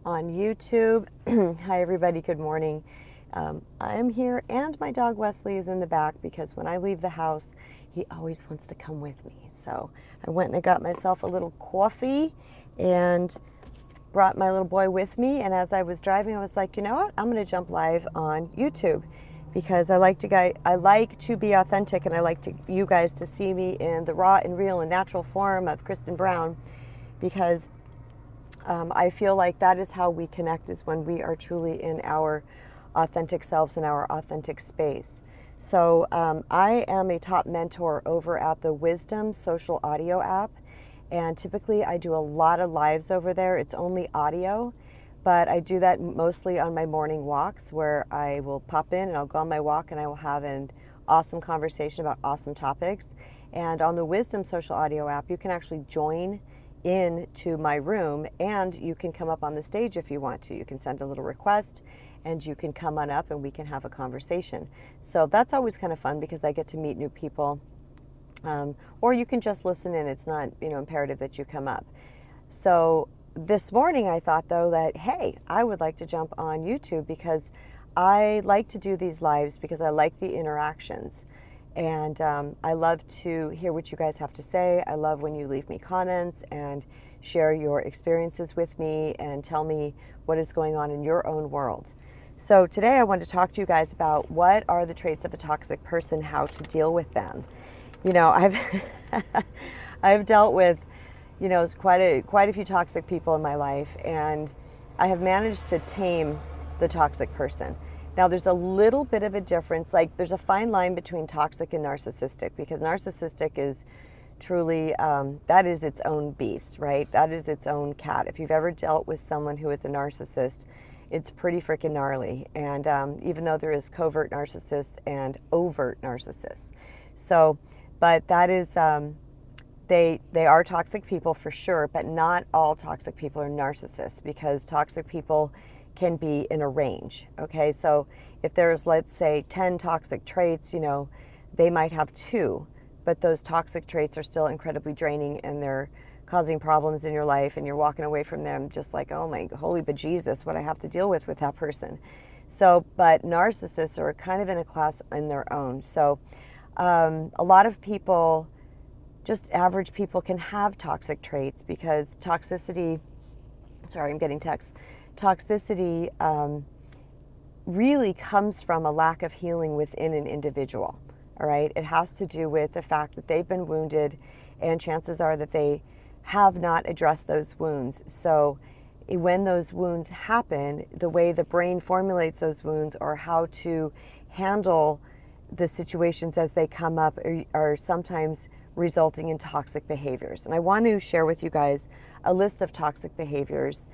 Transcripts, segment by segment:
on YouTube. Hi everybody, good morning. I am here and my dog Wesley is in the back because when I leave the house, he always wants to come with me. So I went and I got myself a little coffee and brought my little boy with me. And as I was driving, I was like, you know what? I'm going to jump live on YouTube because I like to be authentic, and I like you guys to see me in the raw and real and natural form of Kristen Brown, because I feel like that is how we connect, is when we are truly in our authentic selves, in our authentic space. So I am a top mentor over at the Wisdom social audio app, and typically I do a lot of lives over there. It's only audio, but I do that mostly on my morning walks, where I will pop in and I'll go on my walk and I will have an awesome conversation about awesome topics. And on the Wisdom social audio app, you can actually join into my room and you can come up on the stage if you want to. You can send a little request and you can come on up and we can have a conversation. So that's always kind of fun because I get to meet new people. Or you can just listen in. It's not, imperative that you come up. So this morning I thought, though, that, hey, I would like to jump on YouTube because I like to do these lives because I like the interactions. And I love to hear what you guys have to say. I love when you leave me comments and share your experiences with me and tell me what is going on in your own world. So today I want to talk to you guys about what are the traits of a toxic person, how to deal with them. I've dealt with, quite a few toxic people in my life, and I have managed to tame the toxic person. Now, there's a little bit of a difference. Like, there's a fine line between toxic and narcissistic, because narcissistic is truly, that is its own beast, right? That is its own cat. If you've ever dealt with someone who is a narcissist, it's pretty freaking gnarly. And even though there is covert narcissists and overt narcissists. So, but that is, they are toxic people for sure, but not all toxic people are narcissists, because toxic people can be in a range. Okay, so if there's, let's say, 10 toxic traits, they might have 2, but those toxic traits are still incredibly draining and they're causing problems in your life, and you're walking away from them just like, oh my holy bejesus, what I have to deal with that person. So, but narcissists are kind of in a class in their own. So a lot of people, just average people, can have toxic traits because toxicity, sorry, I'm getting texts. Toxicity really comes from a lack of healing within an individual, all right? It has to do with the fact that they've been wounded, and chances are that they have not addressed those wounds. So when those wounds happen, the way the brain formulates those wounds, or how to handle the situations as they come up, are sometimes resulting in toxic behaviors. And I want to share with you guys a list of toxic behaviors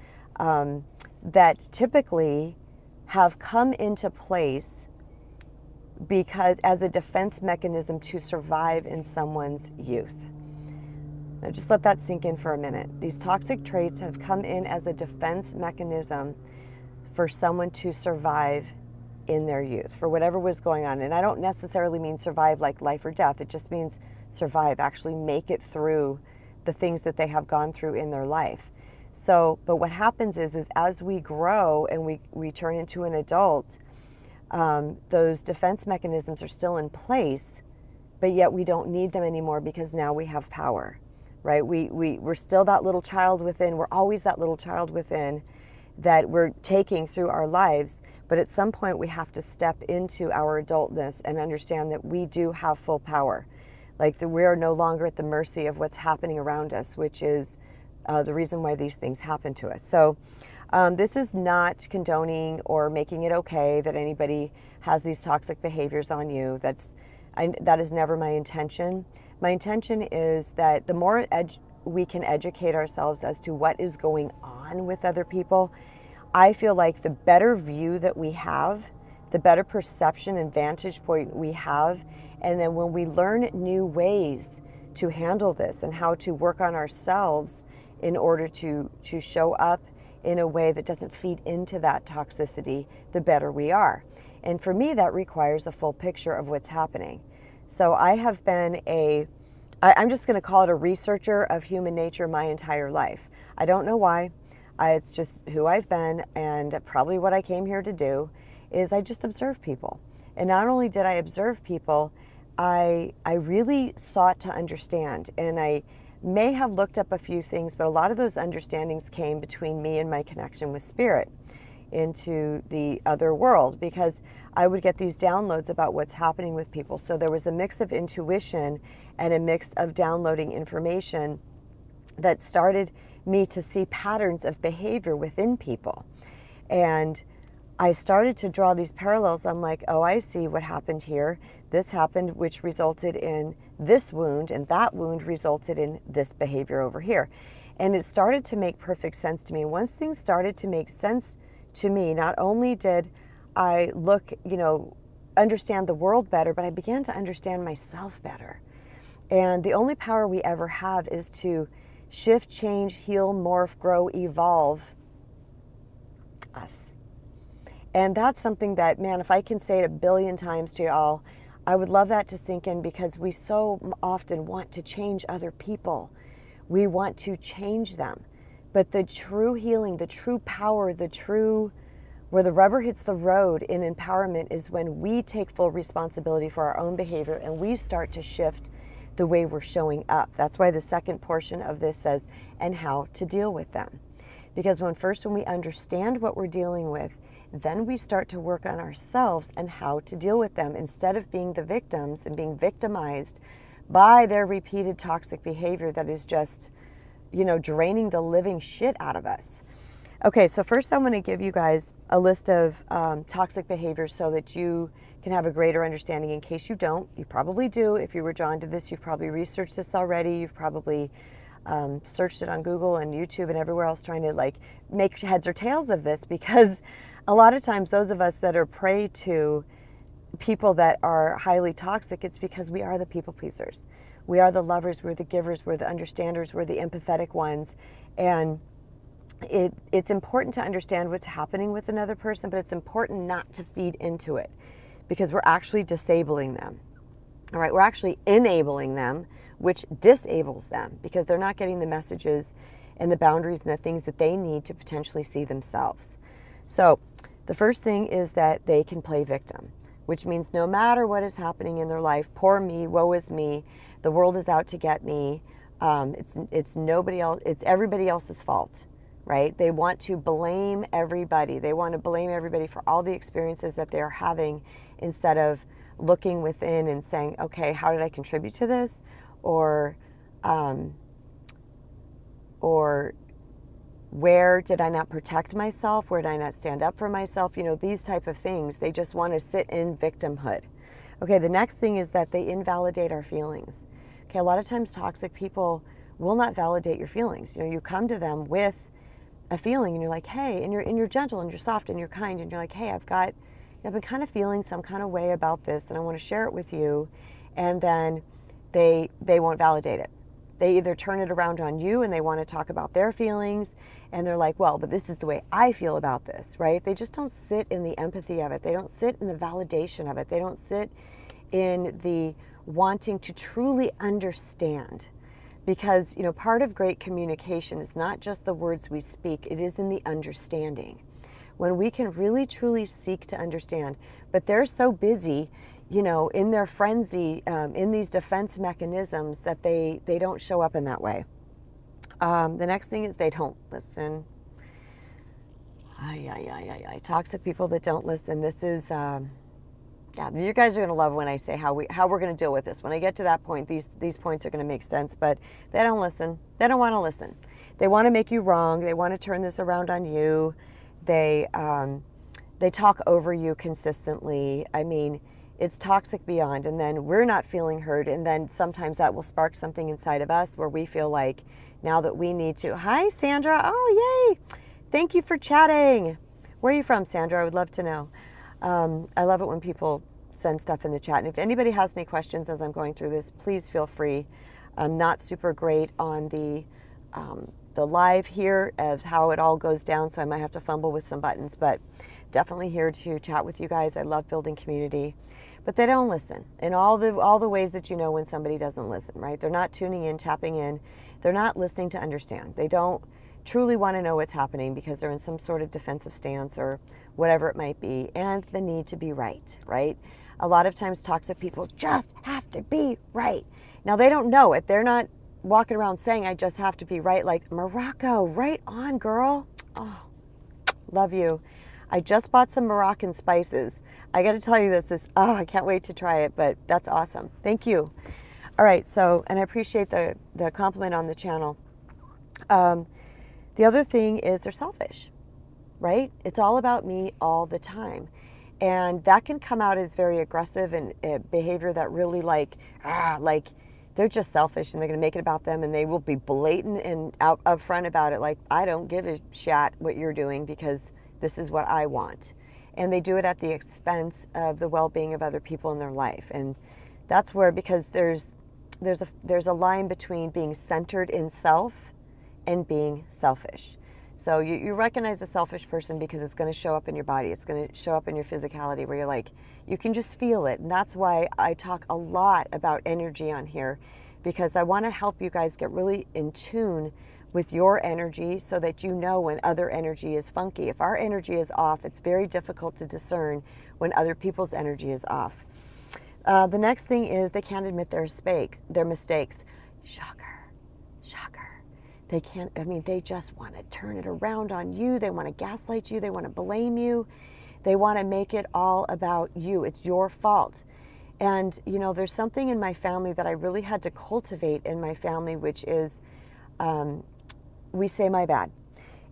that typically have come into place because as a defense mechanism to survive in someone's youth. Now just let that sink in for a minute. These toxic traits have come in as a defense mechanism for someone to survive in their youth, for whatever was going on. And I don't necessarily mean survive like life or death. It just means survive, actually make it through the things that they have gone through in their life. So, but what happens is as we grow and we turn into an adult, those defense mechanisms are still in place, but yet we don't need them anymore because now we have power, right? We're still that little child within. We're always that little child within that we're taking through our lives. But at some point we have to step into our adultness and understand that we do have full power. Like, we are no longer at the mercy of what's happening around us, which is the reason why these things happen to us. So this is not condoning or making it okay that anybody has these toxic behaviors on you. That is never my intention. My intention is that the more we can educate ourselves as to what is going on with other people, I feel like the better view that we have, the better perception and vantage point we have, and then when we learn new ways to handle this and how to work on ourselves in order to show up in a way that doesn't feed into that toxicity, the better we are. And for me, that requires a full picture of what's happening. So I have been I'm just going to call it a researcher of human nature my entire life. I don't know why. It's just who I've been, and probably what I came here to do is I just observe people. And not only did I observe people, I really sought to understand, and I may have looked up a few things, but a lot of those understandings came between me and my connection with spirit into the other world, because I would get these downloads about what's happening with people. So there was a mix of intuition and a mix of downloading information that started me to see patterns of behavior within people. And I started to draw these parallels. I'm like, oh, I see what happened here. This happened, which resulted in this wound, and that wound resulted in this behavior over here. And it started to make perfect sense to me. And once things started to make sense to me, not only did I look, understand the world better, but I began to understand myself better. And the only power we ever have is to shift, change, heal, morph, grow, evolve us. And that's something that, man, if I can say it a billion times to y'all, I would love that to sink in, because we so often want to change other people. We want to change them. But the true healing, the true power, where the rubber hits the road in empowerment is when we take full responsibility for our own behavior and we start to shift the way we're showing up. That's why the second portion of this says, and how to deal with them. Because when we understand what we're dealing with, then we start to work on ourselves and how to deal with them, instead of being the victims and being victimized by their repeated toxic behavior that is just, draining the living shit out of us. Okay, so first I'm going to give you guys a list of toxic behaviors so that you can have a greater understanding. In case you don't, you probably do. If you were drawn to this, you've probably researched this already. You've probably searched it on Google and YouTube and everywhere else, trying to make heads or tails of this, because a lot of times those of us that are prey to people that are highly toxic, it's because we are the people pleasers. We are the lovers, we're the givers, we're the understanders, we're the empathetic ones. And it's important to understand what's happening with another person, but it's important not to feed into it, because we're actually disabling them. All right, we're actually enabling them, which disables them, because they're not getting the messages and the boundaries and the things that they need to potentially see themselves. So the first thing is that they can play victim, which means no matter what is happening in their life, poor me, woe is me, the world is out to get me, it's nobody else, it's everybody else's fault, right? They want to blame everybody. They want to blame everybody for all the experiences that they're having, instead of looking within and saying, okay, how did I contribute to this? Or where did I not protect myself? Where did I not stand up for myself? These type of things. They just want to sit in victimhood. Okay, the next thing is that they invalidate our feelings. Okay, a lot of times toxic people will not validate your feelings. You come to them with a feeling and you're like, hey, and you're gentle and you're soft and you're kind, and you're like, hey, I've been kind of feeling some kind of way about this and I want to share it with you. And then they won't validate it. They either turn it around on you and they want to talk about their feelings, and they're like, well, but this is the way I feel about this, right? They just don't sit in the empathy of it. They don't sit in the validation of it. They don't sit in the wanting to truly understand. Because, part of great communication is not just the words we speak, it is in the understanding. When we can really, truly seek to understand, but they're so busy, in their frenzy, in these defense mechanisms, that they don't show up in that way. The next thing is they don't listen. Toxic people that don't listen. This is, you guys are going to love when I say how we're going to deal with this. When I get to that point, these points are going to make sense, but they don't listen. They don't want to listen. They want to make you wrong. They want to turn this around on you. They talk over you consistently. I mean, it's toxic beyond, and then we're not feeling heard, and then sometimes that will spark something inside of us where we feel like now that we need to. Hi, Sandra. Oh, yay. Thank you for chatting. Where are you from, Sandra? I would love to know. I love it when people send stuff in the chat, and if anybody has any questions as I'm going through this, please feel free. I'm not super great on the live here as how it all goes down, so I might have to fumble with some buttons, but definitely here to chat with you guys. I love building community. But they don't listen in all the ways that when somebody doesn't listen, right? They're not tuning in, tapping in. They're not listening to understand. They don't truly want to know what's happening because they're in some sort of defensive stance or whatever it might be, and the need to be right, right? A lot of times toxic people just have to be right. Now they don't know it. They're not walking around saying, I just have to be right. Like, Morocco, right on, girl. Oh, love you. I just bought some Moroccan spices. I got to tell you I can't wait to try it, but that's awesome. Thank you. All right, so, and I appreciate the compliment on the channel. The other thing is they're selfish, right? It's all about me all the time. And that can come out as very aggressive and behavior that really like they're just selfish and they're going to make it about them, and they will be blatant and up front about it. Like, I don't give a shat what you're doing because this is what I want. And they do it at the expense of the well-being of other people in their life. And that's where, because there's a line between being centered in self and being selfish. So you recognize a selfish person because it's going to show up in your body. It's going to show up in your physicality where you're like, you can just feel it. And that's why I talk a lot about energy on here, because I want to help you guys get really in tune with your energy so that you know when other energy is funky. If our energy is off, it's very difficult to discern when other people's energy is off. The next thing is they can't admit their mistakes. Shocker, shocker. They can't, they just want to turn it around on you. They want to gaslight you. They want to blame you. They want to make it all about you. It's your fault. And, there's something in my family that I really had to cultivate in my family, which is we say my bad.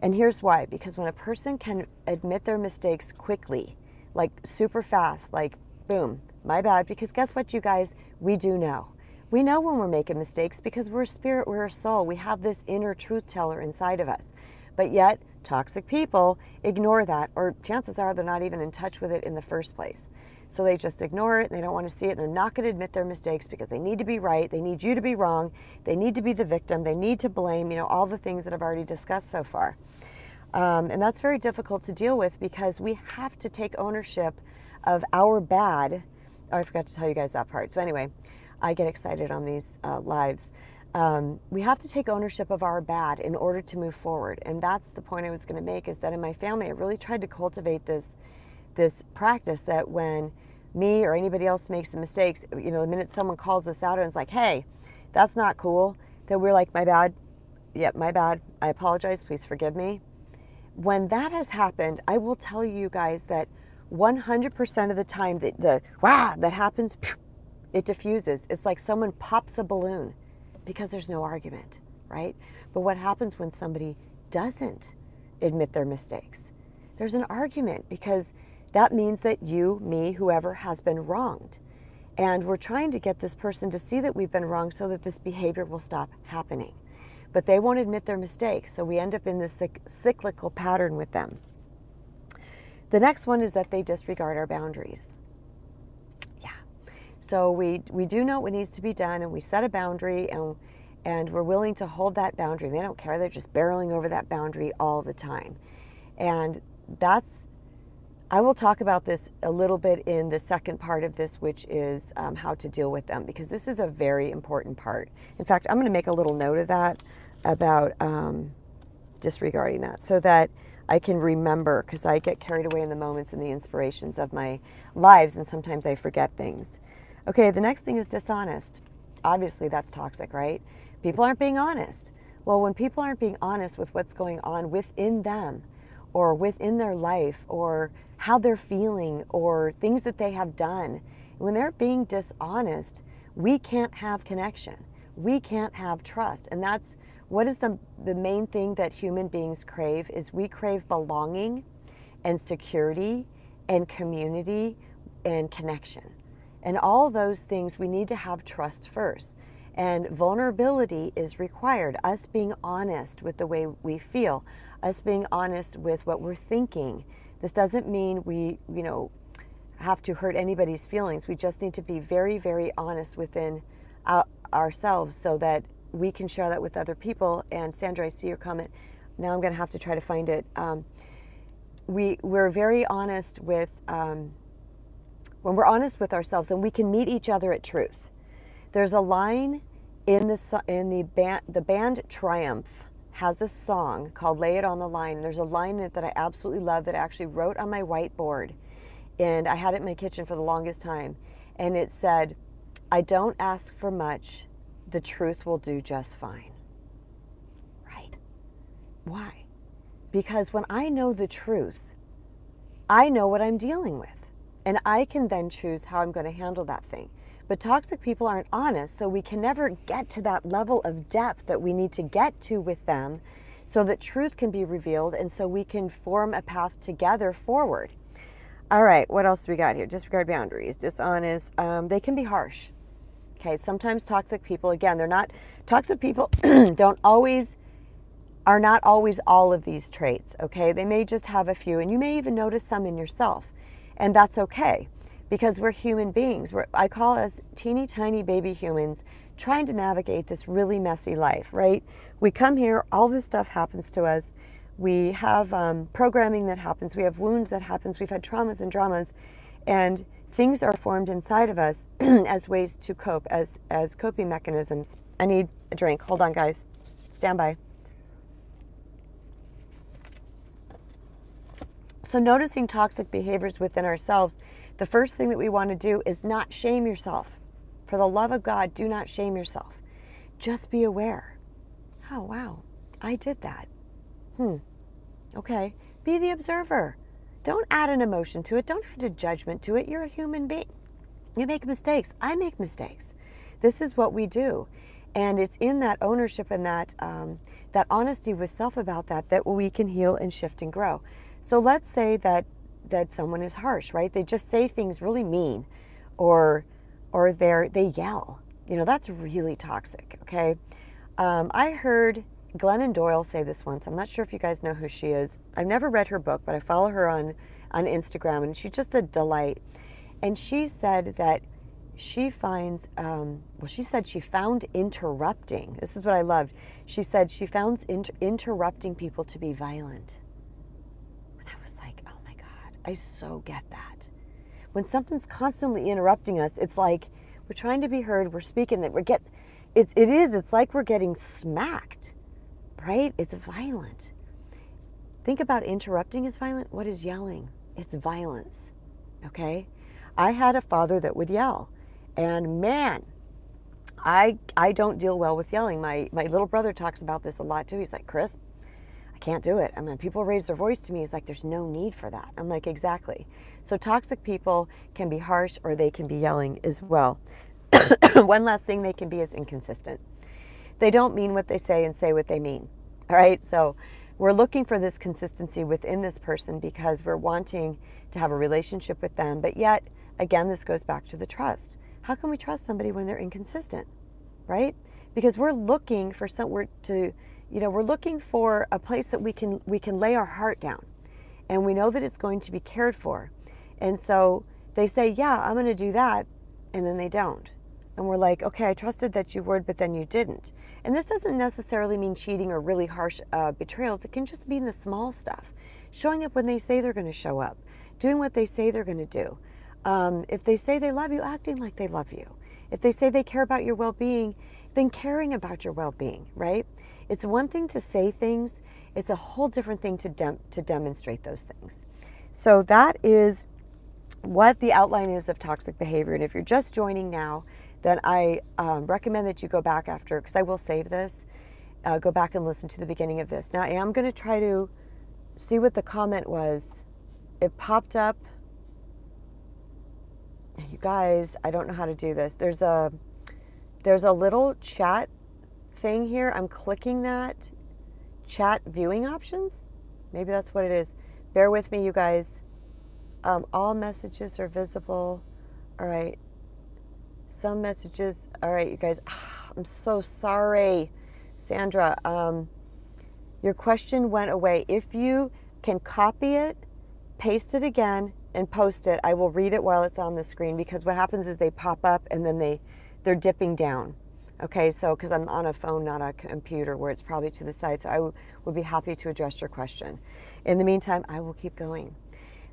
And here's why. Because when a person can admit their mistakes quickly, like super fast, like boom, my bad. Because guess what, you guys? We do know. We know when we're making mistakes because we're a spirit, we're a soul. We have this inner truth teller inside of us. But yet, toxic people ignore that, or chances are they're not even in touch with it in the first place. So they just ignore it, and they don't want to see it, and they're not going to admit their mistakes because they need to be right, they need you to be wrong, they need to be the victim, they need to blame, all the things that I've already discussed so far. And that's very difficult to deal with because we have to take ownership of our bad. Oh, I forgot to tell you guys that part. So anyway, I get excited on these lives. We have to take ownership of our bad in order to move forward. And that's the point I was going to make, is that in my family, I really tried to cultivate this practice that when me or anybody else makes some mistakes, the minute someone calls us out and it's like, hey, that's not cool, that we're like, my bad. Yep, my bad. I apologize. Please forgive me. When that has happened, I will tell you guys that 100% of the time that happens, it diffuses. It's like someone pops a balloon because there's no argument, right? But what happens when somebody doesn't admit their mistakes? There's an argument because that means that you, me, whoever has been wronged. And we're trying to get this person to see that we've been wrong so that this behavior will stop happening. But they won't admit their mistakes, so we end up in this cyclical pattern with them. The next one is that they disregard our boundaries. So we do know what needs to be done, and we set a boundary, and we're willing to hold that boundary. They don't care. They're just barreling over that boundary all the time. And I will talk about this a little bit in the second part of this, which is how to deal with them, because this is a very important part. In fact, I'm going to make a little note of that about disregarding that so that I can remember, because I get carried away in the moments and the inspirations of my lives, and sometimes I forget things. Okay, the next thing is dishonest. Obviously, that's toxic, right? People aren't being honest. Well, when people aren't being honest with what's going on within them or within their life or how they're feeling or things that they have done, when they're being dishonest, we can't have connection. We can't have trust. And that's what is the main thing that human beings crave, is we crave belonging and security and community and connection. And all those things, we need to have trust first. And vulnerability is required. Us being honest with the way we feel, us being honest with what we're thinking. This doesn't mean we, have to hurt anybody's feelings. We just need to be very, very honest within ourselves so that we can share that with other people. And Sandra, I see your comment. Now I'm going to have to try to find it. We're very honest with... when we're honest with ourselves, then we can meet each other at truth. There's a line in the band Triumph has a song called Lay It on the Line. And there's a line in it that I absolutely love that I actually wrote on my whiteboard. And I had it in my kitchen for the longest time. And it said, I don't ask for much. The truth will do just fine. Right? Why? Because when I know the truth, I know what I'm dealing with. And I can then choose how I'm going to handle that thing. But toxic people aren't honest, so we can never get to that level of depth that we need to get to with them so that truth can be revealed and so we can form a path together forward. All right, what else do we got here? Disregard boundaries, dishonest. They can be harsh. Okay, sometimes toxic people, again, they're not, toxic people are not always all of these traits, okay? They may just have a few, and you may even notice some in yourself, and that's okay. Because we're human beings. I call us teeny tiny baby humans trying to navigate this really messy life, right? We come here, all this stuff happens to us. We have programming that happens. We have wounds that happens. We've had traumas and dramas, and things are formed inside of us as ways to cope, as coping mechanisms. I need a drink. Hold on, guys. Stand by. So noticing toxic behaviors within ourselves, the first thing that we want to do is not shame yourself. For the love of God, do not shame yourself. Just be aware. Oh, wow, I did that. Okay, be the observer. Don't add an emotion to it. Don't add a judgment to it. You're a human being. You make mistakes. I make mistakes. This is what we do. And it's in that ownership and that honesty with self about that we can heal and shift and grow. So let's say that someone is harsh, right? They just say things really mean, or they yell. You know, that's really toxic, okay? I heard Glennon Doyle say this once. I'm not sure if you guys know who she is. I've never read her book, but I follow her on Instagram, and she's just a delight. And she said that she finds, she said she found interrupting. This is what I loved. She said she found interrupting people to be violent. And I was like, oh my God, I so get that. When something's constantly interrupting us, it's like we're trying to be heard, we're speaking, it's like we're getting smacked, right? It's violent. Think about interrupting as violent. What is yelling? It's violence, okay? I had a father that would yell, and man, I don't deal well with yelling. My little brother talks about this a lot too. He's like, Chris, I can't do it. I mean, people raise their voice to me. He's like, there's no need for that. I'm like, exactly. So toxic people can be harsh, or they can be yelling as well. One last thing they can be is inconsistent. They don't mean what they say and say what they mean. All right. So we're looking for this consistency within this person because we're wanting to have a relationship with them. But yet, again, this goes back to the trust. How can we trust somebody when they're inconsistent, right? Because we're looking for we're looking for a place that we can lay our heart down, and we know that it's going to be cared for. And so they say, yeah, I'm going to do that, and then they don't. And we're like, okay, I trusted that you would, but then you didn't. And this doesn't necessarily mean cheating or really harsh betrayals. It can just be in the small stuff. Showing up when they say they're going to show up. Doing what they say they're going to do. If they say they love you, acting like they love you. If they say they care about your well-being, then caring about your well-being, right? It's one thing to say things. It's a whole different thing to demonstrate those things. So that is what the outline is of toxic behavior. And if you're just joining now, then I recommend that you go back after, because I will save this, go back and listen to the beginning of this. Now I am going to try to see what the comment was. It popped up. You guys, I don't know how to do this. There's a little chat thing here. I'm clicking that. Chat viewing options. Maybe that's what it is. Bear with me, you guys. All messages are visible. All right. Some messages. All right, you guys. I'm so sorry, Sandra. Your question went away. If you can copy it, paste it again, and post it, I will read it while it's on the screen, because what happens is they pop up and then they're dipping down. Okay, so because I'm on a phone, not a computer, where it's probably to the side, so I would be happy to address your question. In the meantime, I will keep going.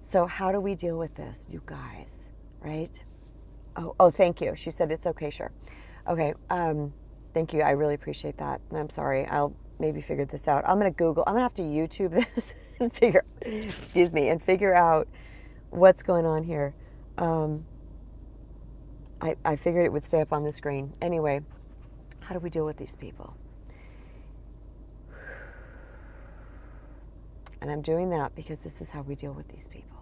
So how do we deal with this, you guys, right? Oh, thank you. She said it's okay, sure. Okay, thank you. I really appreciate that. I'm sorry. maybe figured this out. I'm going to have to YouTube this and figure out what's going on here. I figured it would stay up on the screen. Anyway, how do we deal with these people? And I'm doing that because this is how we deal with these people.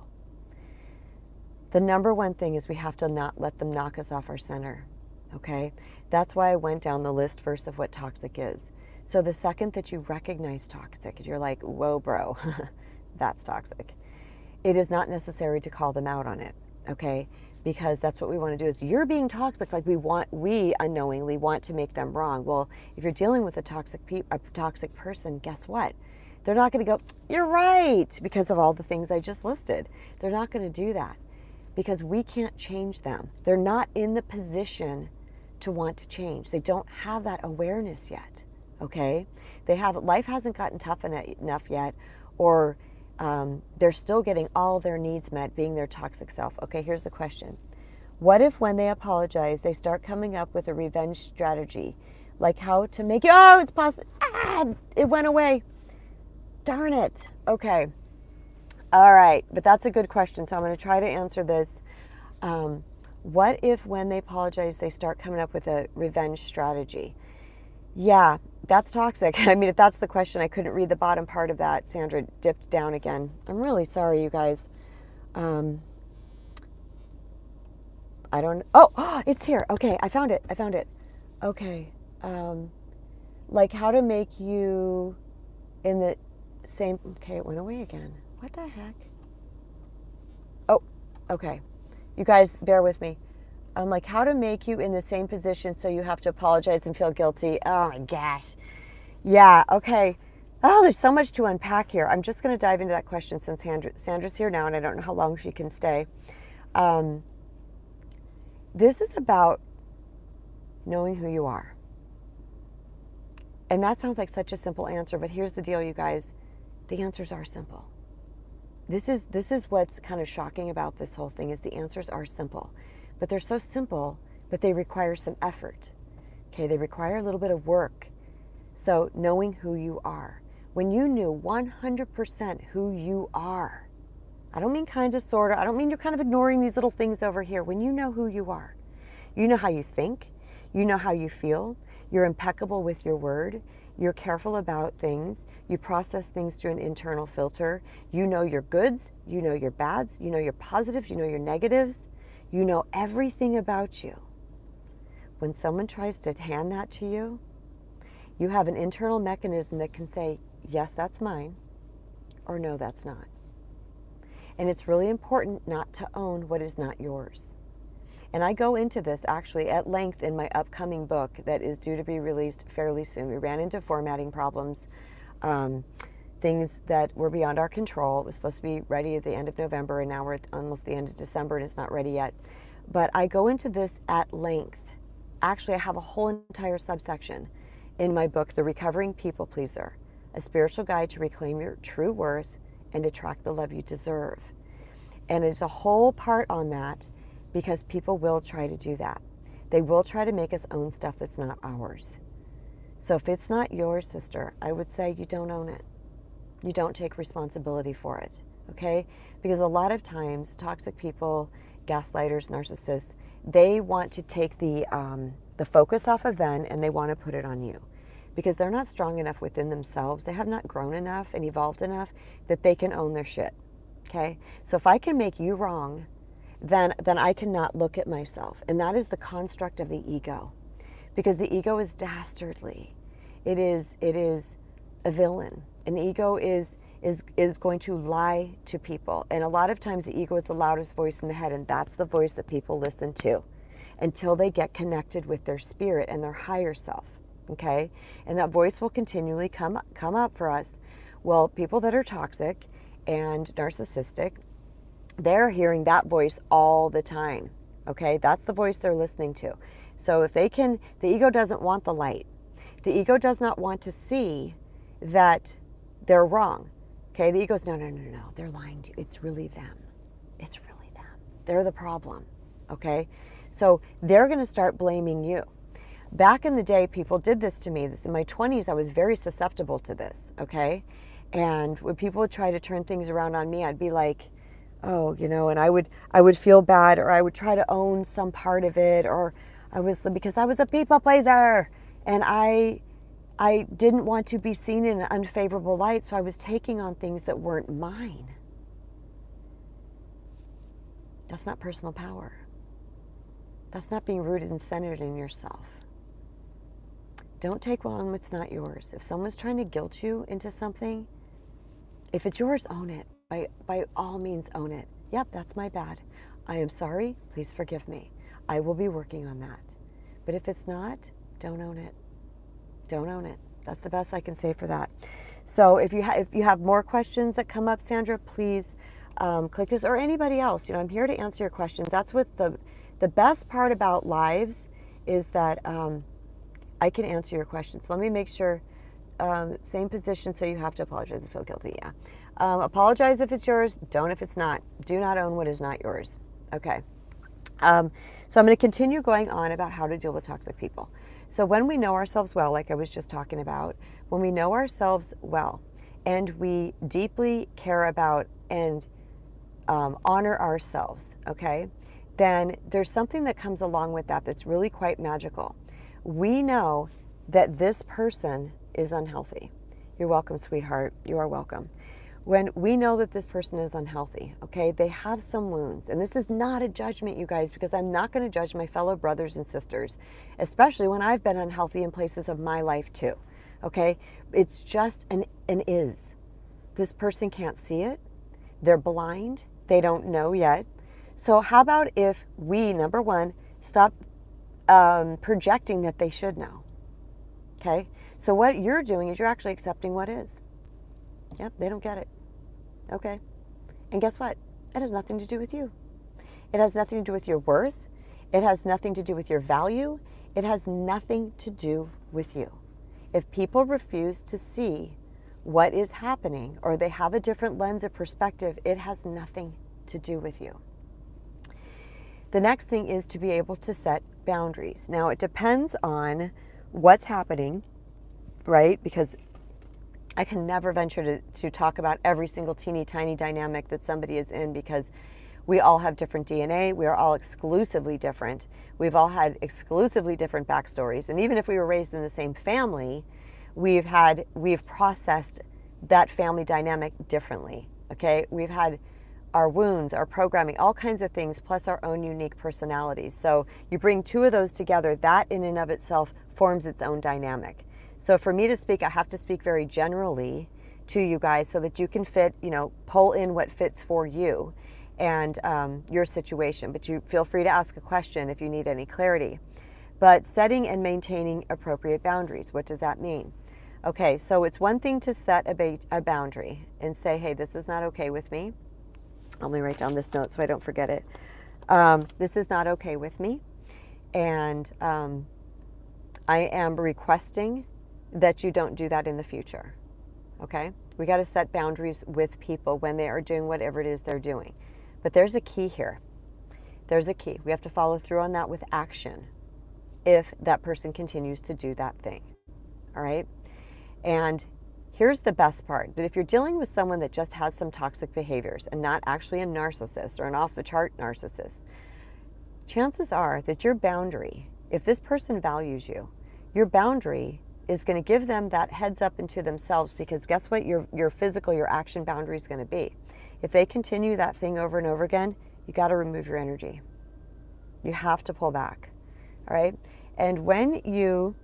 The number one thing is we have to not let them knock us off our center, okay? That's why I went down the list first of what toxic is. So the second that you recognize toxic, you're like, whoa, bro, that's toxic. It is not necessary to call them out on it, okay? Because that's what we want to do is you're being toxic, like we unknowingly want to make them wrong. Well, if you're dealing with a toxic person, guess what? They're not going to go, you're right, because of all the things I just listed. They're not going to do that because we can't change them. They're not in the position to want to change. They don't have that awareness yet, okay? Life hasn't gotten tough enough yet, or they're still getting all their needs met being their toxic self. Okay, here's the question. What if when they apologize, they start coming up with a revenge strategy, like how to make it, oh, it's possible, it went away. Darn it. Okay. All right. But that's a good question. So I'm going to try to answer this. What if when they apologize, they start coming up with a revenge strategy? Yeah, that's toxic. I mean, if that's the question, I couldn't read the bottom part of that. Sandra dipped down again. I'm really sorry, you guys. I don't, oh, it's here. Okay. I found it. Okay. Like how to make you in the same, okay, it went away again. What the heck? Oh, okay. You guys, bear with me. Like how to make you in the same position so you have to apologize and feel guilty. Oh my gosh. Yeah, okay. Oh, there's so much to unpack here. I'm just going to dive into that question since Sandra's here now and I don't know how long she can stay. This is about knowing who you are. And that sounds like such a simple answer, but here's the deal, you guys. The answers are simple. This is what's kind of shocking about this whole thing is the answers are simple. But they're so simple, but they require some effort. Okay, they require a little bit of work. So knowing who you are. When you knew 100% who you are, I don't mean kind of, sort of, I don't mean you're kind of ignoring these little things over here. When you know who you are, you know how you think, you know how you feel, you're impeccable with your word, you're careful about things, you process things through an internal filter, you know your goods, you know your bads, you know your positives, you know your negatives, you know everything about you. When someone tries to hand that to you, you have an internal mechanism that can say, yes, that's mine, or no, that's not. And it's really important not to own what is not yours. And I go into this actually at length in my upcoming book that is due to be released fairly soon. We ran into formatting problems, things that were beyond our control. It was supposed to be ready at the end of November, and now we're at almost the end of December, and it's not ready yet. But I go into this at length. Actually, I have a whole entire subsection in my book, The Recovering People Pleaser, a spiritual guide to reclaim your true worth and attract the love you deserve. And there's a whole part on that, because people will try to do that. They will try to make us own stuff that's not ours. So if it's not yours, sister, I would say you don't own it. You don't take responsibility for it, okay? Because a lot of times, toxic people, gaslighters, narcissists, they want to take the focus off of them and they want to put it on you. Because they're not strong enough within themselves. They have not grown enough and evolved enough that they can own their shit, okay? So if I can make you wrong, then I cannot look at myself. And that is the construct of the ego. Because the ego is dastardly. It is a villain. An ego is going to lie to people. And a lot of times the ego is the loudest voice in the head, and that's the voice that people listen to until they get connected with their spirit and their higher self. Okay? And that voice will continually come up for us. Well, people that are toxic and narcissistic, they're hearing that voice all the time, okay? That's the voice they're listening to. So if they can, the ego doesn't want the light. The ego does not want to see that they're wrong, okay? The ego's, no, they're lying to you. It's really them. It's really them. They're the problem, okay? So they're going to start blaming you. Back in the day, people did this to me. In my 20s, I was very susceptible to this, okay? And when people would try to turn things around on me, I'd be like, oh, and I would feel bad, or I would try to own some part of it, or because I was a people pleaser, and I didn't want to be seen in an unfavorable light, so I was taking on things that weren't mine. That's not personal power. That's not being rooted and centered in yourself. Don't take on what's not yours. If someone's trying to guilt you into something, if it's yours, own it. By all means, own it. Yep, that's my bad. I am sorry. Please forgive me. I will be working on that. But if it's not, don't own it. Don't own it. That's the best I can say for that. So if you have more questions that come up, Sandra, please click this, or anybody else. I'm here to answer your questions. That's what the best part about lives is, that I can answer your questions. Let me make sure. Same position, so you have to apologize and feel guilty. Yeah. Apologize if it's yours. Don't if it's not. Do not own what is not yours. Okay. So I'm going to continue going on about how to deal with toxic people. So when we know ourselves well, like I was just talking about, when we know ourselves well and we deeply care about and honor ourselves, okay, then there's something that comes along with that that's really quite magical. We know that this person is unhealthy. You're welcome, sweetheart. You are welcome. When we know that this person is unhealthy, okay, they have some wounds. And this is not a judgment, you guys, because I'm not going to judge my fellow brothers and sisters, especially when I've been unhealthy in places of my life too, okay? It's just an is. This person can't see it. They're blind. They don't know yet. So how about if we, number one, stop projecting that they should know, okay? So what you're doing is you're actually accepting what is. Yep, they don't get it. Okay. And guess what? It has nothing to do with you. It has nothing to do with your worth. It has nothing to do with your value. It has nothing to do with you. If people refuse to see what is happening, or they have a different lens of perspective, it has nothing to do with you. The next thing is to be able to set boundaries. Now, it depends on what's happening, right? Because I can never venture to talk about every single teeny tiny dynamic that somebody is in, because we all have different DNA. We are all exclusively different. We've all had exclusively different backstories. And even if we were raised in the same family, we've processed that family dynamic differently, okay? We've had our wounds, our programming, all kinds of things, plus our own unique personalities. So you bring two of those together, that in and of itself forms its own dynamic. So for me to speak, I have to speak very generally to you guys so that you can pull in what fits for you and your situation. But you feel free to ask a question if you need any clarity. But setting and maintaining appropriate boundaries, what does that mean? Okay, so it's one thing to set a boundary and say, hey, this is not okay with me. Let me write down this note so I don't forget it. This is not okay with me. And I am requesting that you don't do that in the future, okay? We got to set boundaries with people when they are doing whatever it is they're doing. But there's a key here. There's a key. We have to follow through on that with action if that person continues to do that thing, all right? And here's the best part, that if you're dealing with someone that just has some toxic behaviors and not actually a narcissist or an off-the-chart narcissist, chances are that your boundary, if this person values you, your boundary is going to give them that heads up into themselves, because guess what your physical, your action boundary is going to be. If they continue that thing over and over again, you got to remove your energy. You have to pull back, all right? And when you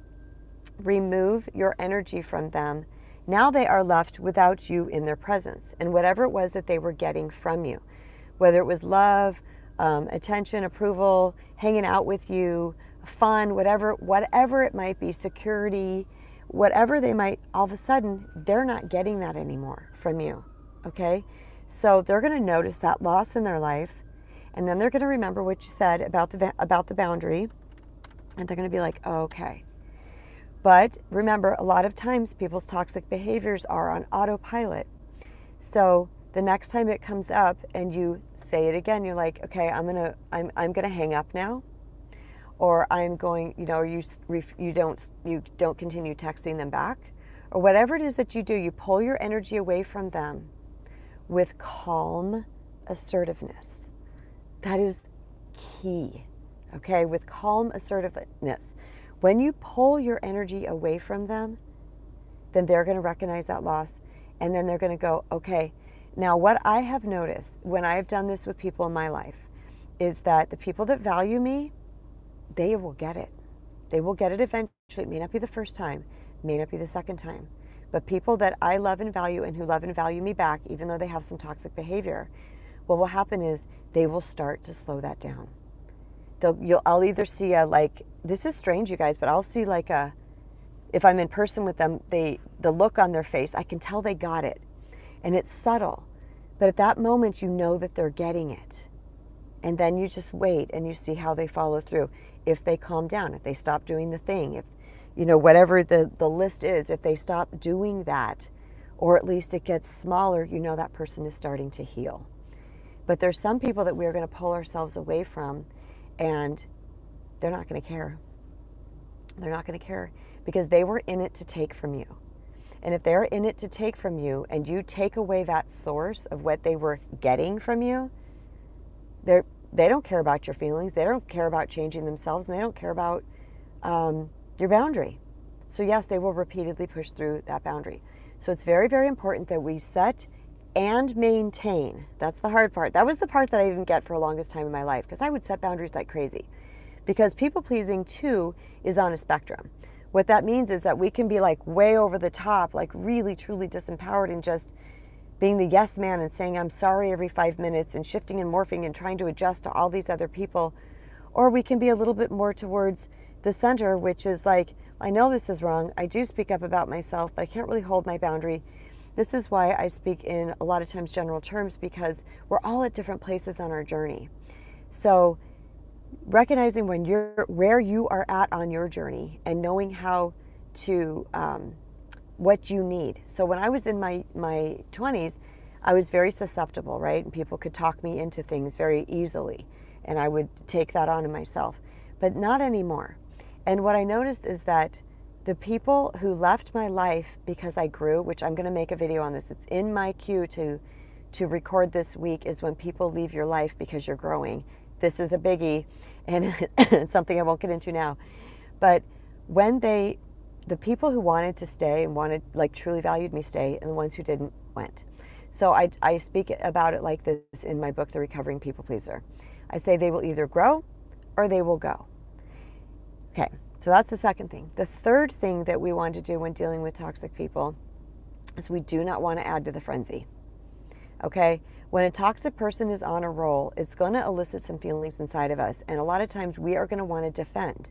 remove your energy from them, now they are left without you in their presence. And whatever it was that they were getting from you, whether it was love, attention, approval, hanging out with you, fun, whatever it might be, security, whatever they might, all of a sudden, they're not getting that anymore from you, okay? So they're going to notice that loss in their life, and then they're going to remember what you said about the boundary, and they're going to be like, oh, okay. But remember, a lot of times people's toxic behaviors are on autopilot. So the next time it comes up and you say it again, you're like, okay, I'm gonna hang up now. or I'm going, or you don't continue texting them back, or whatever it is that you do, you pull your energy away from them with calm assertiveness. That is key, okay? With calm assertiveness. When you pull your energy away from them, then they're going to recognize that loss, and then they're going to go, okay. Now, what I have noticed when I have done this with people in my life is that the people that value me, they will get it. They will get it eventually. It may not be the first time, may not be the second time, but people that I love and value and who love and value me back, even though they have some toxic behavior, what will happen is they will start to slow that down. I'll either see this is strange, you guys, but I'll see if I'm in person with them, the look on their face, I can tell they got it. And it's subtle. But at that moment, you know that they're getting it. And then you just wait and you see how they follow through. If they calm down, if they stop doing the thing, if, whatever the list is, if they stop doing that, or at least it gets smaller, that person is starting to heal. But there's some people that we're going to pull ourselves away from, and they're not going to care. They're not going to care because they were in it to take from you. And if they're in it to take from you and you take away that source of what they were getting from you, they don't care about your feelings. They don't care about changing themselves, and they don't care about your boundary. So yes, they will repeatedly push through that boundary. So it's very, very important that we set and maintain. That's the hard part. That was the part that I didn't get for the longest time in my life, because I would set boundaries like crazy. Because people pleasing too is on a spectrum. What that means is that we can be way over the top, really truly disempowered and just being the yes man and saying I'm sorry every 5 minutes and shifting and morphing and trying to adjust to all these other people. Or we can be a little bit more towards the center, which is I know this is wrong. I do speak up about myself, but I can't really hold my boundary. This is why I speak in a lot of times general terms, because we're all at different places on our journey. So recognizing where you are at on your journey and knowing how to what you need. So when I was in my 20s, I was very susceptible, right? And people could talk me into things very easily, and I would take that on to myself, but not anymore. And what I noticed is that the people who left my life because I grew, which I'm going to make a video on this, it's in my queue to record this week, is when people leave your life because you're growing. This is a biggie, and something I won't get into now. But when the people who wanted to stay and truly valued me stay, and the ones who didn't went. So I speak about it like this in my book, The Recovering People Pleaser. I say they will either grow or they will go. Okay, so that's the second thing. The third thing that we want to do when dealing with toxic people is we do not want to add to the frenzy. Okay? When a toxic person is on a roll, it's going to elicit some feelings inside of us. And a lot of times we are going to want to defend.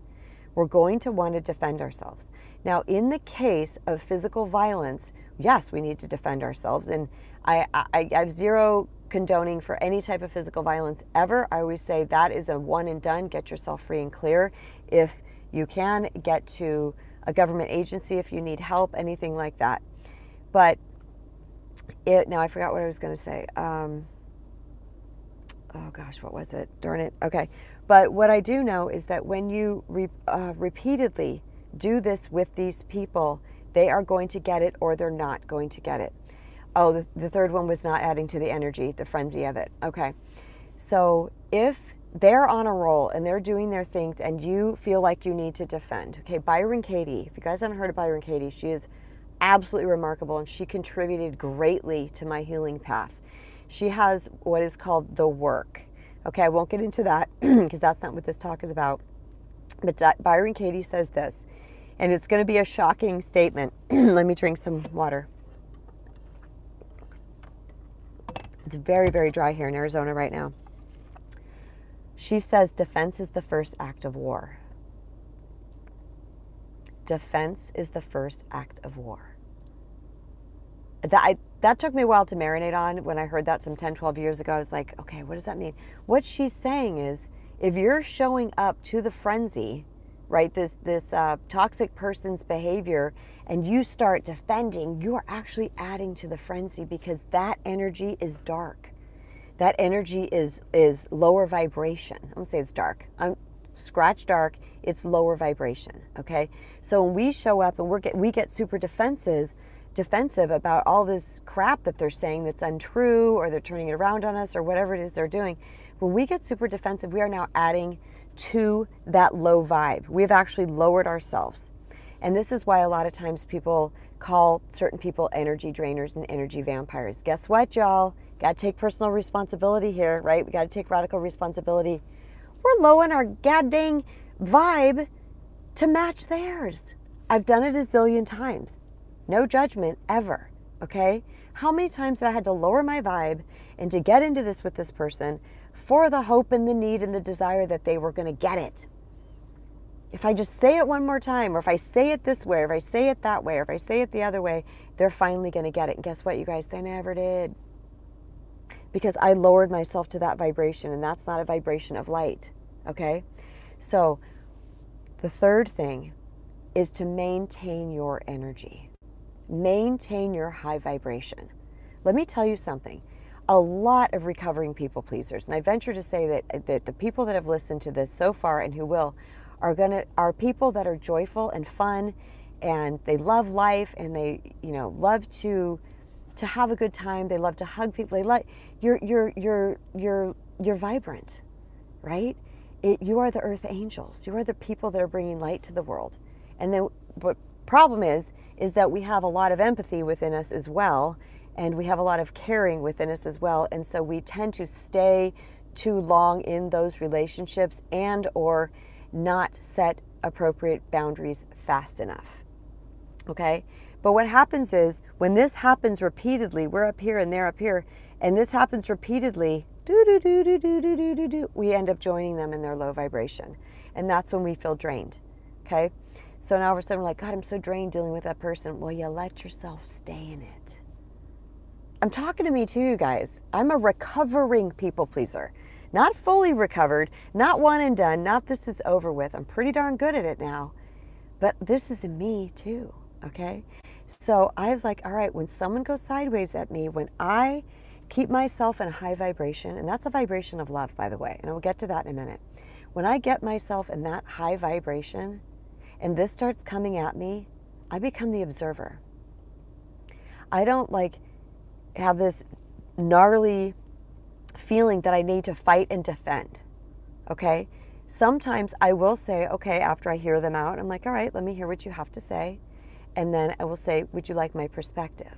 We're going to want to defend ourselves. Now, in the case of physical violence, yes, we need to defend ourselves. And I have zero condoning for any type of physical violence ever. I always say that is a one and done. Get yourself free and clear. If you can, get to a government agency if you need help, anything like that. But now I forgot what I was going to say. Oh gosh, what was it? Darn it. Okay. But what I do know is that when you repeatedly do this with these people, they are going to get it or they're not going to get it. Oh, the third one was not adding to the energy, the frenzy of it. Okay. So if they're on a roll and they're doing their things and you feel like you need to defend. Okay, Byron Katie. If you guys haven't heard of Byron Katie, she is absolutely remarkable, and she contributed greatly to my healing path. She has what is called the work. Okay, I won't get into that because that's not what this talk is about. But Byron Katie says this, and it's going to be a shocking statement. Let me drink some water. It's very, very dry here in Arizona right now. She says defense is the first act of war. Defense is the first act of war. That took me a while to marinate on. When I heard that some 10, 12 years ago, I was like, okay, what does that mean? What she's saying is, if you're showing up to the frenzy, right, this toxic person's behavior, and you start defending, you are actually adding to the frenzy, because that energy is dark. That energy is lower vibration. I'm gonna say it's dark. scratch dark, it's lower vibration, okay? So when we show up and we get super defensive about all this crap that they're saying that's untrue, or they're turning it around on us, or whatever it is they're doing, when we get super defensive, we are now adding to that low vibe. We've actually lowered ourselves. And this is why a lot of times people call certain people energy drainers and energy vampires. Guess what, y'all? Got to take personal responsibility here, right? We got to take radical responsibility. We're lowering our goddamn vibe to match theirs. I've done it a zillion times. No judgment ever, okay? How many times have I had to lower my vibe and to get into this with this person for the hope and the need and the desire that they were going to get it? If I just say it one more time, or if I say it this way, or if I say it that way, or if I say it the other way, they're finally going to get it. And guess what, you guys? They never did. Because I lowered myself to that vibration, and that's not a vibration of light, okay? So the third thing is to maintain your energy. Maintain your high vibration. Let me tell you something. A lot of recovering people pleasers, and I venture to say that the people that have listened to this so far and who will, are people that are joyful and fun, and they love life, and they love to have a good time. They love to hug people. They like you're vibrant, right? You are the earth angels. You are the people that are bringing light to the world. And then what problem is that we have a lot of empathy within us as well, and we have a lot of caring within us as well, and so we tend to stay too long in those relationships and or not set appropriate boundaries fast enough, okay? But what happens is, when this happens repeatedly, we're up here and they're up here, and this happens repeatedly, we end up joining them in their low vibration. And that's when we feel drained, okay? So now all of a sudden we're like, God, I'm so drained dealing with that person. Well, you let yourself stay in it. I'm talking to me too, you guys. I'm a recovering people pleaser. Not fully recovered, not one and done, not this is over with. I'm pretty darn good at it now. But this is me too, okay? So I was like, all right, when someone goes sideways at me, when I keep myself in a high vibration, and that's a vibration of love, by the way, and we'll get to that in a minute. When I get myself in that high vibration, and this starts coming at me, I become the observer. I don't have this gnarly feeling that I need to fight and defend, okay? Sometimes I will say, okay, after I hear them out, I'm like, all right, let me hear what you have to say. And then I will say, would you like my perspective?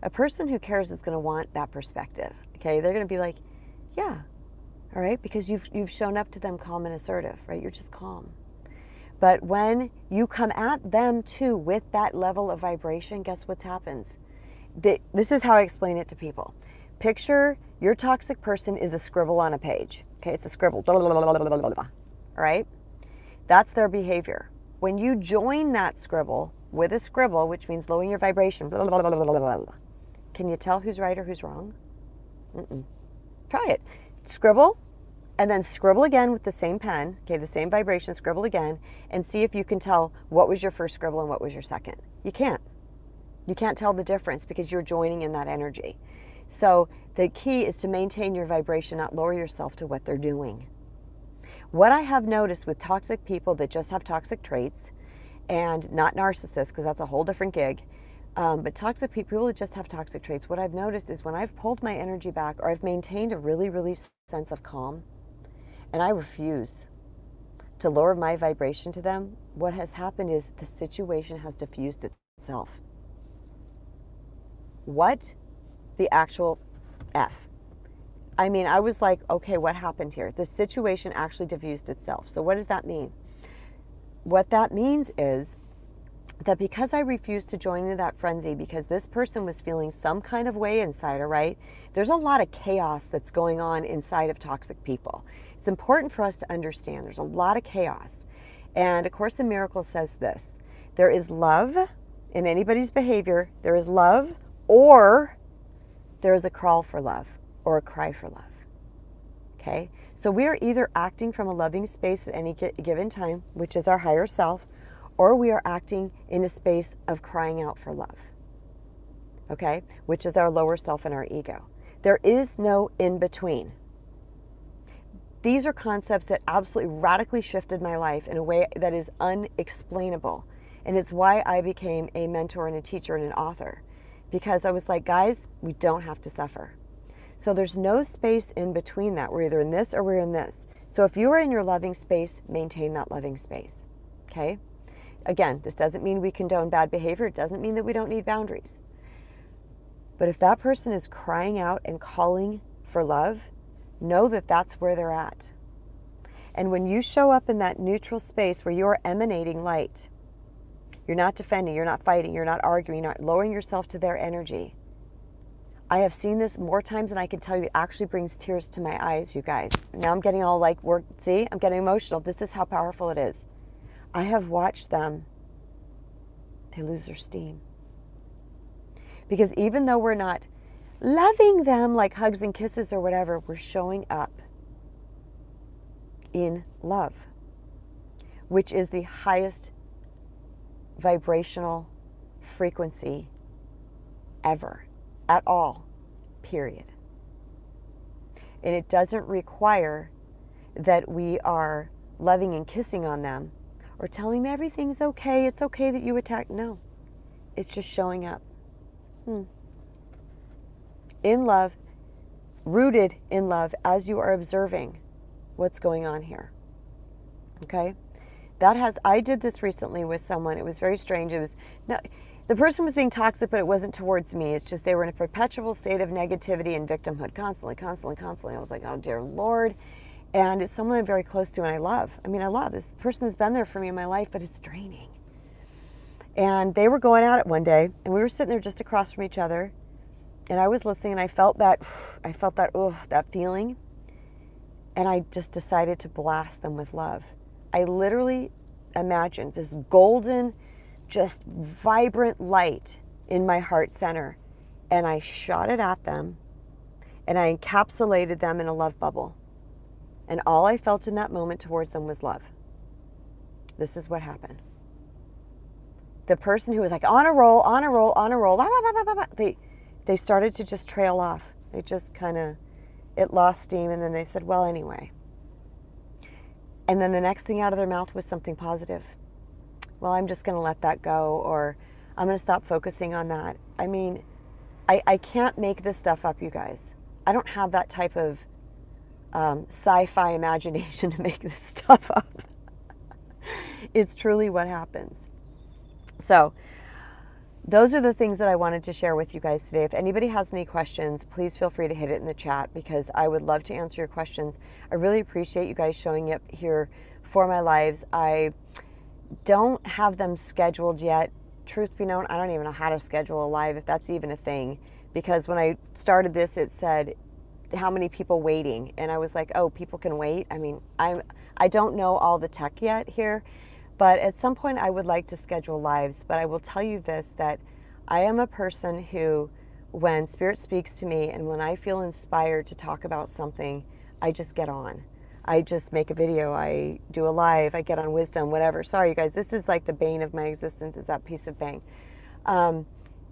A person who cares is going to want that perspective, okay? They're going to be like, yeah, all right, because you've shown up to them calm and assertive, right? You're just calm. But when you come at them too with that level of vibration, guess what happens? This is how I explain it to people. Picture your toxic person is a scribble on a page. Okay, it's a scribble. All right? That's their behavior. When you join that scribble with a scribble, which means lowering your vibration, can you tell who's right or who's wrong? Try it. Scribble, and then scribble again with the same pen, okay, the same vibration, scribble again, and see if you can tell what was your first scribble and what was your second. You can't. You can't tell the difference because you're joining in that energy. So the key is to maintain your vibration, not lower yourself to what they're doing. What I have noticed with toxic people that just have toxic traits, and not narcissists, because that's a whole different gig, but toxic people that just have toxic traits, what I've noticed is when I've pulled my energy back, or I've maintained a really, really sense of calm, and I refuse to lower my vibration to them, what has happened is the situation has diffused itself. What the actual F? I mean, I was like, okay, what happened here? The situation actually diffused itself. So what does that mean? What that means is that because I refused to join into that frenzy, because this person was feeling some kind of way inside, all right? There's a lot of chaos that's going on inside of toxic people. It's important for us to understand there's a lot of chaos. And A Course in Miracles says this: there is love in anybody's behavior. There is love, or there is a crawl for love or a cry for love, okay? So we are either acting from a loving space at any given time, which is our higher self, or we are acting in a space of crying out for love, okay? Which is our lower self and our ego. There is no in between. These are concepts that absolutely radically shifted my life in a way that is unexplainable. And it's why I became a mentor and a teacher and an author. Because I was like, guys, we don't have to suffer. So there's no space in between that. We're either in this or we're in this. So if you are in your loving space, maintain that loving space. Okay? Again, this doesn't mean we condone bad behavior. It doesn't mean that we don't need boundaries. But if that person is crying out and calling for love, know that that's where they're at. And when you show up in that neutral space where you're emanating light, you're not defending, you're not fighting, you're not arguing, you're not lowering yourself to their energy. I have seen this more times than I can tell you. It actually brings tears to my eyes, you guys. Now I'm getting all like, see, I'm getting emotional. This is how powerful it is. I have watched them, they lose their steam. Because even though we're not loving them like hugs and kisses or whatever, we're showing up in love, which is the highest vibrational frequency ever, at all, period. And it doesn't require that we are loving and kissing on them or telling them everything's okay, it's okay that you attack. No, it's just showing up. In love, rooted in love, as you are observing what's going on here. Okay? I did this recently with someone. It was very strange. The person was being toxic, but it wasn't towards me. It's just they were in a perpetual state of negativity and victimhood constantly. I was like, oh dear Lord. And it's someone I'm very close to and I love. I love. This person has been there for me in my life, but it's draining. And they were going at it one day, and we were sitting there just across from each other, and I was listening, and I felt that feeling, and I just decided to blast them with love. I literally imagined this golden, just vibrant light in my heart center, and I shot it at them, and I encapsulated them in a love bubble. And all I felt in that moment towards them was love. This is what happened. The person who was like on a roll, they started to just trail off. They just it lost steam, and then they said, well, anyway. And then the next thing out of their mouth was something positive. Well, I'm just going to let that go, or I'm going to stop focusing on that. I can't make this stuff up, you guys. I don't have that type of sci-fi imagination to make this stuff up. It's truly what happens. So those are the things that I wanted to share with you guys today. If anybody has any questions, please feel free to hit it in the chat, because I would love to answer your questions. I really appreciate you guys showing up here for my lives. I don't have them scheduled yet. Truth be known, I don't even know how to schedule a live, if that's even a thing, because when I started this, it said how many people waiting, and I was like, oh, people can wait. I don't know all the tech yet here. But at some point I would like to schedule lives, but I will tell you this, that I am a person who, when Spirit speaks to me and when I feel inspired to talk about something, I just get on. I just make a video, I do a live, I get on wisdom, whatever. Sorry, you guys, this is like the bane of my existence, is that piece of bang. And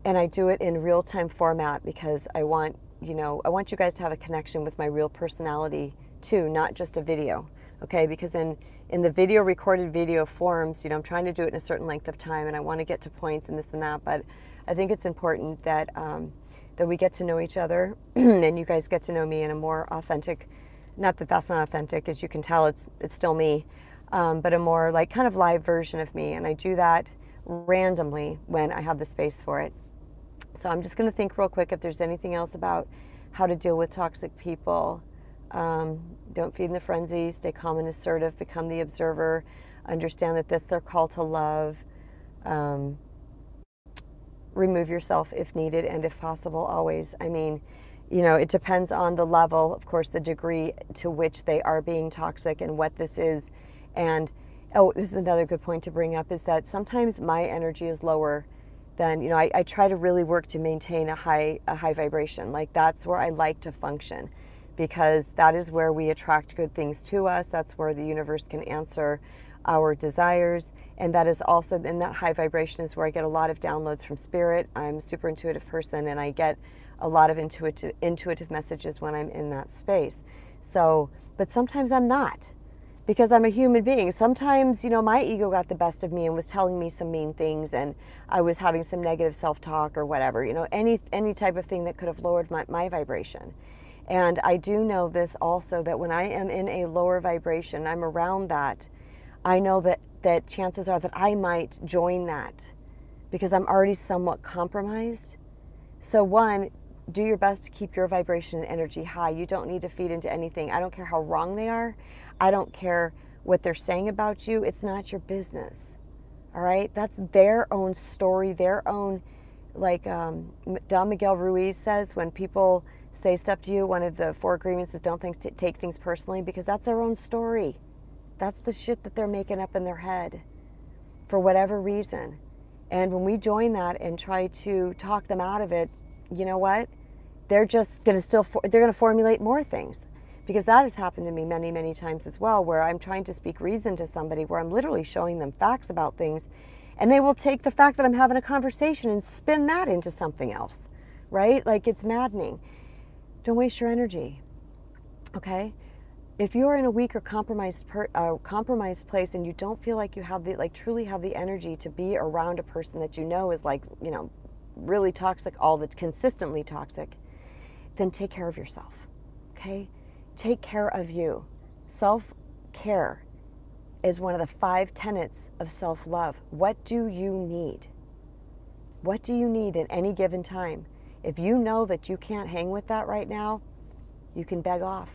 I do it in real-time format because I want you guys to have a connection with my real personality too, not just a video. Okay, because in the recorded video forms, I'm trying to do it in a certain length of time, and I want to get to points and this and that, but I think it's important that that we get to know each other and you guys get to know me in a more authentic, not that that's not authentic, as you can tell, it's still me, but a more like kind of live version of me, and I do that randomly when I have the space for it. So I'm just going to think real quick if there's anything else about how to deal with toxic people. Don't feed in the frenzy, stay calm and assertive, become the observer, understand that that's their call to love, remove yourself if needed and if possible, always. It depends on the level, of course, the degree to which they are being toxic and what this is. And, this is another good point to bring up, is that sometimes my energy is lower than, I try to really work to maintain a high vibration. Like, that's where I like to function, because that is where we attract good things to us. That's where the universe can answer our desires. And that is also, in that high vibration is where I get a lot of downloads from Spirit. I'm a super intuitive person, and I get a lot of intuitive messages when I'm in that space. So, but sometimes I'm not, because I'm a human being. Sometimes, my ego got the best of me and was telling me some mean things, and I was having some negative self-talk or whatever, any type of thing that could have lowered my vibration. And I do know this also, that when I am in a lower vibration, I'm around that, I know that chances are that I might join that because I'm already somewhat compromised. So one, do your best to keep your vibration and energy high. You don't need to feed into anything. I don't care how wrong they are. I don't care what they're saying about you. It's not your business. All right? That's their own story, their own, like Don Miguel Ruiz says, when people say stuff to you, one of the 4 agreements is don't take things personally, because that's their own story. That's the shit that they're making up in their head for whatever reason. And when we join that and try to talk them out of it, you know what? They're just going to they're going to formulate more things, because that has happened to me many, many times as well, where I'm trying to speak reason to somebody, where I'm literally showing them facts about things, and they will take the fact that I'm having a conversation and spin that into something else, right? Like, it's maddening. Don't waste your energy, okay? If you're in a weak or compromised place and you don't feel like you have truly have the energy to be around a person that is really toxic, consistently toxic, then take care of yourself, okay? Take care of you. Self-care is one of the 5 tenets of self-love. What do you need? What do you need at any given time? If you know that you can't hang with that right now, you can beg off.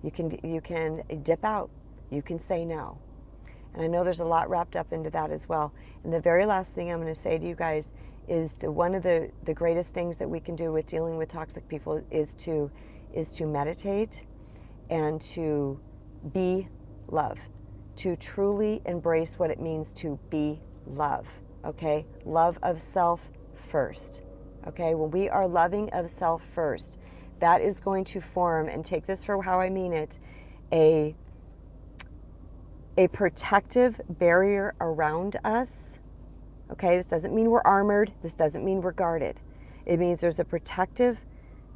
You can dip out. You can say no. And I know there's a lot wrapped up into that as well. And the very last thing I'm going to say to you guys is one of the greatest things that we can do with dealing with toxic people is to meditate and to be love, to truly embrace what it means to be love, okay? Love of self first, okay? When we are loving of self first, that is going to form, and take this for how I mean it, a protective barrier around us. Okay, this doesn't mean we're armored. This doesn't mean we're guarded. It means there's a protective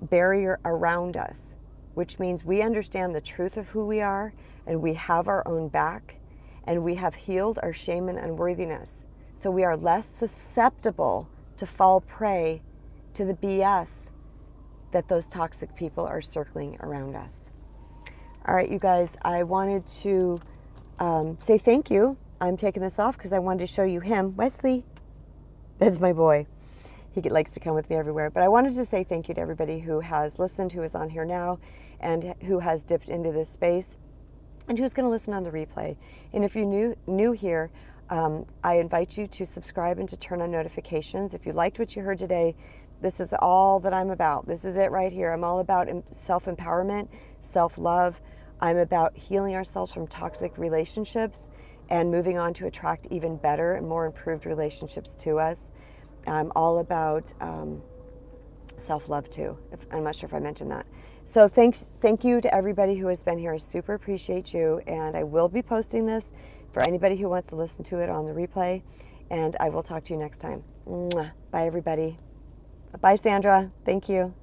barrier around us, which means we understand the truth of who we are, and we have our own back, and we have healed our shame and unworthiness. So we are less susceptible to fall prey to the BS that those toxic people are circling around us. All right, you guys, I wanted to say thank you. I'm taking this off because I wanted to show you him. Wesley, that's my boy. He likes to come with me everywhere. But I wanted to say thank you to everybody who has listened, who is on here now, and who has dipped into this space, and who's going to listen on the replay. And if you're new here, I invite you to subscribe and to turn on notifications. If you liked what you heard today, this is all that I'm about. This is it right here. I'm all about self-empowerment, self-love. I'm about healing ourselves from toxic relationships and moving on to attract even better and more improved relationships to us. I'm all about self-love too. I'm not sure if I mentioned that. So thank you to everybody who has been here. I super appreciate you, and I will be posting this for anybody who wants to listen to it on the replay, and I will talk to you next time. Mwah. Bye, everybody. Bye, Sandra. Thank you.